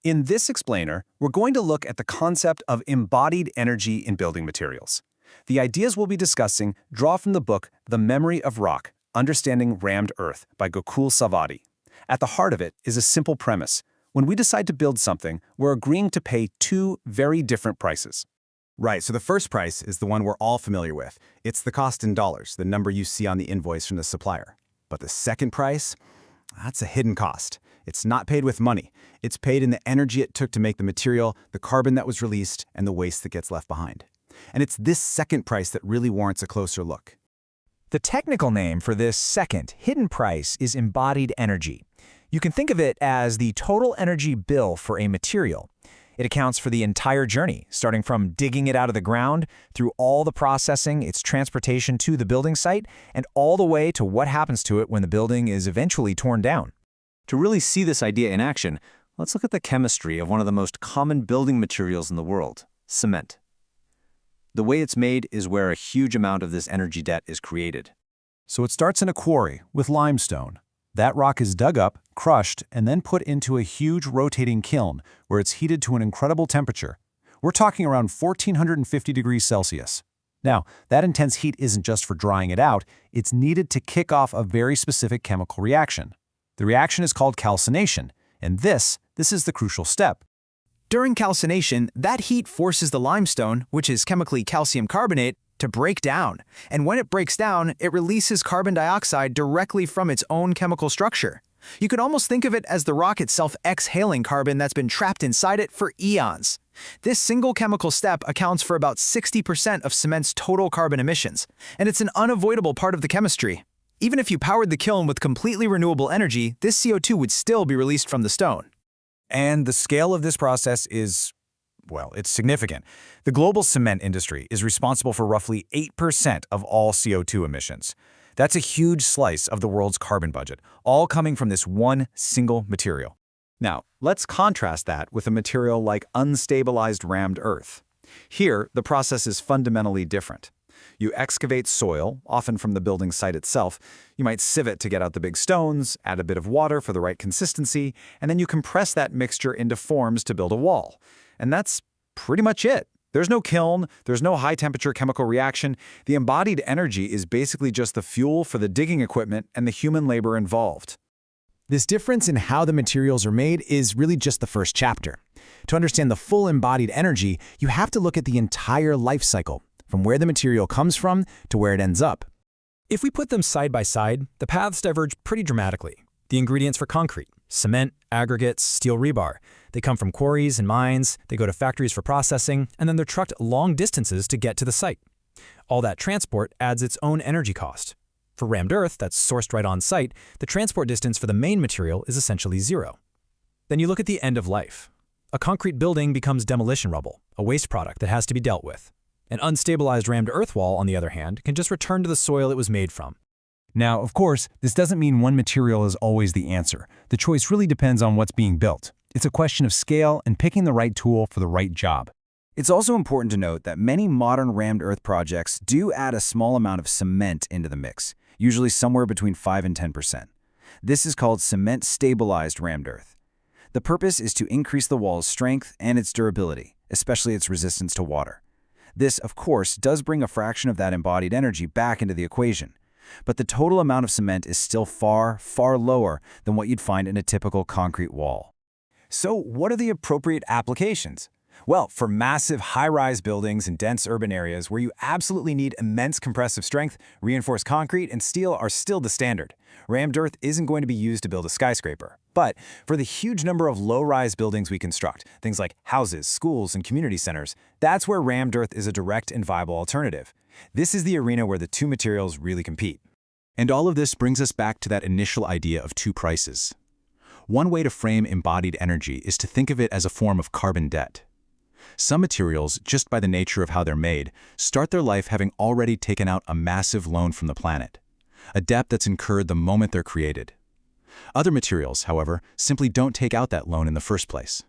In this explainer, we're going to look at the concept of embodied energy in building materials. The ideas we'll be discussing draw from the book The Memory of Rock, Understanding Rammed Earth by Gokul Salvadi. At the heart of it is a simple premise. When we decide to build something, we're agreeing to pay two very different prices. Right, so the first price is the one we're all familiar with. It's the cost in dollars, the number you see on the invoice from the supplier. But the second price? That's a hidden cost. It's not paid with money. It's paid in the energy it took to make the material, the carbon that was released, and the waste that gets left behind. And it's this second price that really warrants a closer look. The technical name for this second, hidden price is embodied energy. You can think of it as the total energy bill for a material. It accounts for the entire journey, starting from digging it out of the ground, through all the processing, its transportation to the building site, and all the way to what happens to it when the building is eventually torn down. To really see this idea in action, let's look at the chemistry of one of the most common building materials in the world, cement. The way it's made is where a huge amount of this energy debt is created. So it starts in a quarry with limestone. That rock is dug up, crushed, and then put into a huge rotating kiln where it's heated to an incredible temperature. We're talking around 1450 degrees Celsius. Now, that intense heat isn't just for drying it out, it's needed to kick off a very specific chemical reaction. The reaction is called calcination, and this is the crucial step. During calcination, that heat forces the limestone, which is chemically calcium carbonate, to break down. And when it breaks down, it releases carbon dioxide directly from its own chemical structure. You could almost think of it as the rock itself exhaling carbon that's been trapped inside it for eons. This single chemical step accounts for about 60% of cement's total carbon emissions, and it's an unavoidable part of the chemistry. Even if you powered the kiln with completely renewable energy, this CO2 would still be released from the stone. And the scale of this process is, well, it's significant. The global cement industry is responsible for roughly 8% of all CO2 emissions. That's a huge slice of the world's carbon budget, all coming from this one single material. Now, let's contrast that with a material like unstabilized rammed earth. Here, the process is fundamentally different. You excavate soil, often from the building site itself. You might sieve it to get out the big stones, add a bit of water for the right consistency, and then you compress that mixture into forms to build a wall. And that's pretty much it. There's no kiln, there's no high-temperature chemical reaction. The embodied energy is basically just the fuel for the digging equipment and the human labor involved. This difference in how the materials are made is really just the first chapter. To understand the full embodied energy, you have to look at the entire life cycle, from where the material comes from to where it ends up. If we put them side by side, the paths diverge pretty dramatically. The ingredients for concrete, cement, aggregates, steel rebar, they come from quarries and mines, they go to factories for processing, and then they're trucked long distances to get to the site. All that transport adds its own energy cost. For rammed earth that's sourced right on site, the transport distance for the main material is essentially zero. Then you look at the end of life. A concrete building becomes demolition rubble, a waste product that has to be dealt with. An unstabilized rammed earth wall, on the other hand, can just return to the soil it was made from. Now, of course, this doesn't mean one material is always the answer. The choice really depends on what's being built. It's a question of scale and picking the right tool for the right job. It's also important to note that many modern rammed earth projects do add a small amount of cement into the mix, usually somewhere between 5 and 10%. This is called cement-stabilized rammed earth. The purpose is to increase the wall's strength and its durability, especially its resistance to water. This, of course, does bring a fraction of that embodied energy back into the equation. But the total amount of cement is still far, far lower than what you'd find in a typical concrete wall. So what are the appropriate applications? Well, for massive high-rise buildings in dense urban areas where you absolutely need immense compressive strength, reinforced concrete and steel are still the standard. Rammed earth isn't going to be used to build a skyscraper. But for the huge number of low-rise buildings we construct, things like houses, schools, and community centers, that's where rammed earth is a direct and viable alternative. This is the arena where the two materials really compete. And all of this brings us back to that initial idea of two prices. One way to frame embodied energy is to think of it as a form of carbon debt. Some materials, just by the nature of how they're made, start their life having already taken out a massive loan from the planet, a debt that's incurred the moment they're created. Other materials, however, simply don't take out that loan in the first place.